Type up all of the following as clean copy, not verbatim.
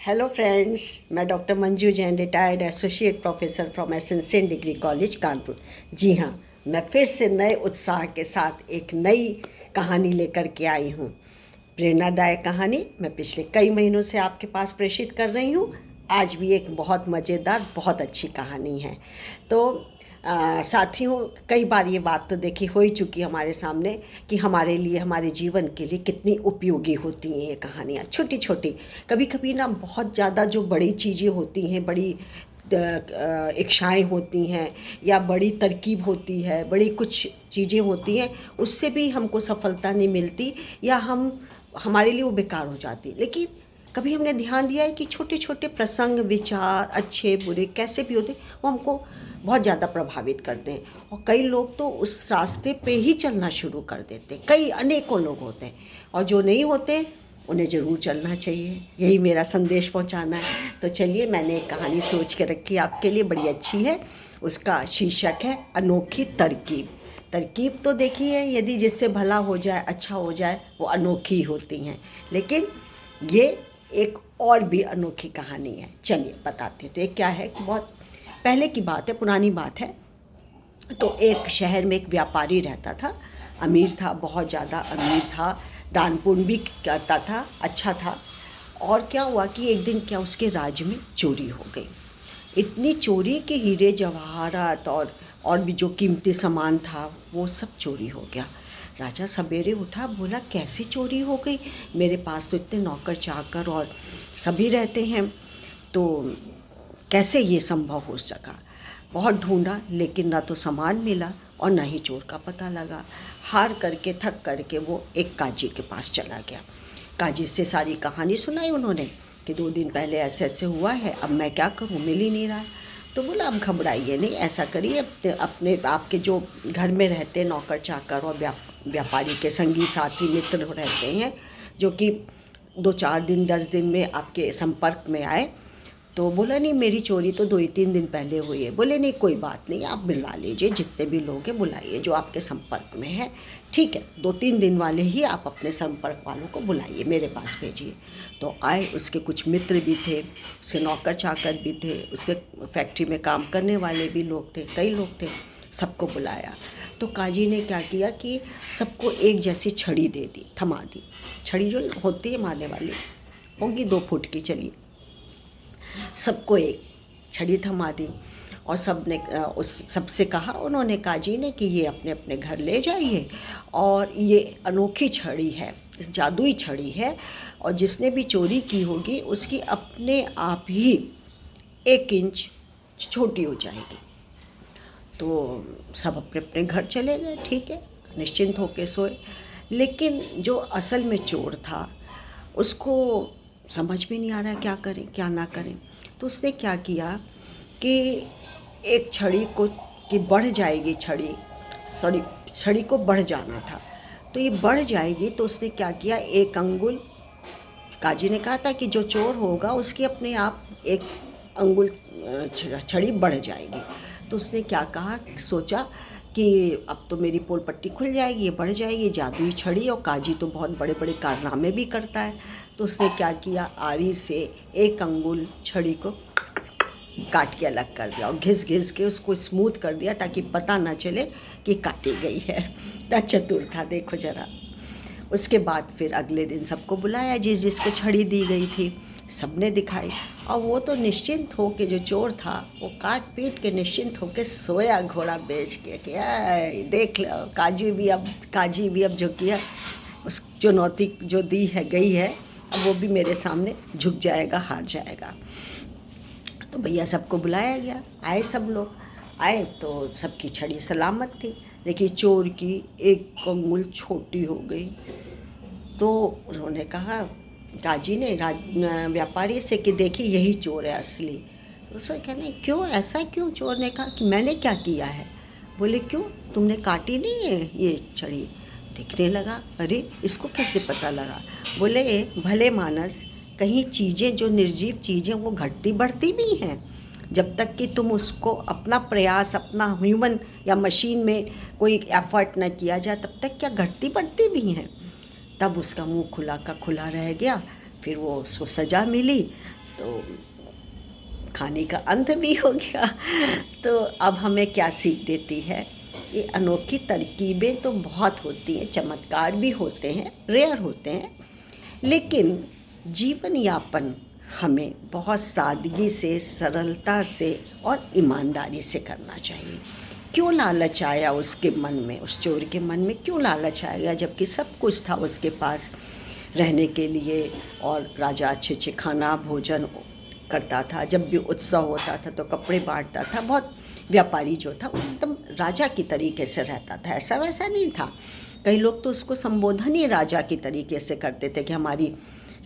Hello friends, मैं doctor Manju Jain, retired associate professor from essential degree college Kanpur. जी हाँ, मैं फिर से नए उत्साह के साथ एक नई कहानी लेकर के आई हूँ। प्रेरणादायक कहानी मैं पिछले कई महीनों से आपके पास प्रेषित कर रही हूँ। आज भी एक बहुत मज़ेदार, बहुत अच्छी कहानी है। तो साथियों, कई बार ये बात तो देखी हो ही चुकी हमारे सामने कि हमारे लिए, हमारे जीवन के लिए कितनी उपयोगी होती हैं ये कहानियाँ, छोटी छोटी। कभी कभी ना बहुत ज़्यादा जो बड़ी चीज़ें होती हैं, बड़ी इच्छाएँ होती हैं या बड़ी तरकीब होती है, बड़ी कुछ चीज़ें होती हैं, उससे भी हमको सफलता नहीं मिलती या हमारे लिए वो बेकार हो जाती। लेकिन कभी हमने ध्यान दिया है कि छोटे छोटे प्रसंग, विचार, अच्छे बुरे कैसे भी होते, वो हमको बहुत ज़्यादा प्रभावित करते हैं। और कई लोग तो उस रास्ते पे ही चलना शुरू कर देते हैं। कई अनेकों लोग होते हैं, और जो नहीं होते उन्हें ज़रूर चलना चाहिए। यही मेरा संदेश पहुंचाना है। तो चलिए, मैंने एक कहानी सोच के रखी आपके लिए, बड़ी अच्छी है। उसका शीर्षक है अनोखी तरकीब। तरकीब तो देखिए, यदि जिससे भला हो जाए, अच्छा हो जाए, वो अनोखी होती हैं। लेकिन ये एक और भी अनोखी कहानी है। चलिए बताते हैं। तो ये क्या है कि बहुत पहले की बात है, पुरानी बात है। तो एक शहर में एक व्यापारी रहता था। अमीर था, बहुत ज़्यादा अमीर था, दान पुण्य भी करता था, अच्छा था। और क्या हुआ कि एक दिन क्या उसके राज्य में चोरी हो गई। इतनी चोरी कि हीरे जवाहरात और भी जो कीमती सामान था वो सब चोरी हो गया। राजा सवेरे उठा, बोला कैसे चोरी हो गई? मेरे पास तो इतने नौकर चाकर और सभी रहते हैं, तो कैसे ये संभव हो सका? बहुत ढूंढा, लेकिन ना तो सामान मिला और ना ही चोर का पता लगा। हार करके, थक करके वो एक काजी के पास चला गया। काजी से सारी कहानी सुनाई उन्होंने कि 2 दिन पहले ऐसे ऐसे हुआ है, अब मैं क्या करूं, मिल ही नहीं रहा है। तो बोला, अब घबराइए नहीं, ऐसा करिए, अपने आपके जो घर में रहते नौकर चाकर और व्यापारी के संगी साथी मित्र रहते हैं, जो कि 2-4 दिन 10 दिन में आपके संपर्क में आए। तो बोला, नहीं, मेरी चोरी तो 2 ही 3 दिन पहले हुई है। बोले, नहीं कोई बात नहीं, आप बुला लीजिए, जितने भी लोग हैं बुलाइए जो आपके संपर्क में है। ठीक है, 2-3 दिन वाले ही आप अपने संपर्क वालों को बुलाइए, मेरे पास भेजिए। तो आए, उसके कुछ मित्र भी थे, उसके नौकर चाकर भी थे, उसके फैक्ट्री में काम करने वाले भी लोग थे, कई लोग थे, सबको बुलाया। तो काजी ने क्या किया कि सबको एक जैसी छड़ी दे दी, थमा दी। छड़ी जो होती है मारने वाली, होगी 2 फुट की, चलिए, सबको एक छड़ी थमा दी। और उस सबसे कहा उन्होंने, काजी ने, कि ये अपने अपने घर ले जाइए, और ये अनोखी छड़ी है, जादुई छड़ी है, और जिसने भी चोरी की होगी उसकी अपने आप ही 1 इंच छोटी हो जाएगी। तो सब अपने अपने घर चले गए, ठीक है, निश्चिंत होके सोए। लेकिन जो असल में चोर था, उसको समझ में नहीं आ रहा क्या करें क्या ना करें। तो उसने क्या किया कि एक छड़ी को, कि बढ़ जाएगी छड़ी, सॉरी, छड़ी को बढ़ जाना था, तो ये बढ़ जाएगी। तो उसने क्या किया, 1 अंगुल, काजी ने कहा था कि जो चोर होगा उसकी अपने आप 1 अंगुल छड़ी बढ़ जाएगी। तो उसने क्या कहा, सोचा कि अब तो मेरी पोल पट्टी खुल जाएगी, ये बढ़ जाएगी, जादुई छड़ी, और काजी तो बहुत बड़े बड़े कारनामे भी करता है। तो उसने क्या किया, आरी से 1 अंगुल छड़ी को काट के अलग कर दिया और घिस घिस के उसको स्मूथ कर दिया, ताकि पता ना चले कि काटी गई है। तो चतुर था, देखो जरा। उसके बाद फिर अगले दिन सबको बुलाया, जिसको छड़ी दी गई थी, सबने दिखाई। और वो तो निश्चिंत हो के, जो चोर था, वो काट पीट के निश्चिंत हो के सोया, घोड़ा बेच के कि देख लो, काजी भी अब जो किया, उस चुनौती जो दी है गई है, अब वो भी मेरे सामने झुक जाएगा, हार जाएगा। तो भैया सबको बुलाया गया, आए सब लोग। आए तो सबकी छड़ी सलामत थी, लेकिन चोर की 1 अंगुल छोटी हो गई। तो उन्होंने कहा, काजी ने व्यापारी से, कि देखिए यही चोर है असली। तो उसने कहने, क्यों, ऐसा क्यों? चोर ने कहा कि मैंने क्या किया है? बोले, क्यों, तुमने काटी नहीं है ये छड़ी? दिखने लगा, अरे इसको कैसे पता लगा? बोले, भले मानस, कहीं चीज़ें, जो निर्जीव चीज़ें, वो घटती बढ़ती भी हैं। जब तक कि तुम उसको अपना प्रयास, अपना ह्यूमन या मशीन में कोई एफर्ट न किया जाए, तब तक क्या घटती बढ़ती भी हैं। तब उसका मुंह खुला का खुला रह गया। फिर वो उसको सज़ा मिली, तो खाने का अंत भी हो गया। तो अब हमें क्या सीख देती है? ये अनोखी तरकीबें तो बहुत होती हैं, चमत्कार भी होते हैं, रेयर होते हैं, लेकिन जीवन यापन हमें बहुत सादगी से, सरलता से और ईमानदारी से करना चाहिए। क्यों लालच आया उसके मन में, उस चोर के मन में क्यों लालच आया, जबकि सब कुछ था उसके पास रहने के लिए, और राजा अच्छे अच्छे खाना भोजन करता था, जब भी उत्सव होता था तो कपड़े बांटता था। बहुत व्यापारी जो था वो एकदम राजा की तरीके से रहता था, ऐसा वैसा नहीं था। कई लोग तो उसको संबोधन ही राजा की तरीके से करते थे कि हमारी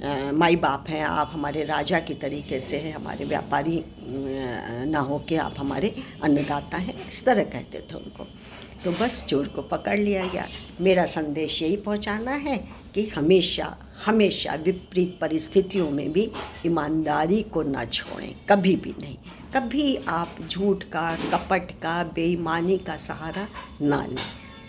माई बाप हैं आप, हमारे राजा की तरीके से हैं, हमारे व्यापारी ना हो के आप हमारे अन्नदाता हैं, इस तरह कहते थे उनको। तो बस चोर को पकड़ लिया गया। मेरा संदेश यही पहुंचाना है कि हमेशा हमेशा विपरीत परिस्थितियों में भी ईमानदारी को न छोड़ें, कभी भी नहीं। कभी आप झूठ का, कपट का, बेईमानी का सहारा ना लें।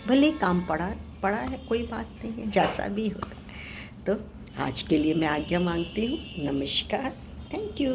भले ही काम पड़ा पड़ा है, कोई बात नहीं है, जैसा भी होगा। तो आज के लिए मैं आज्ञा मांगती हूँ। नमस्कार, थैंक यू।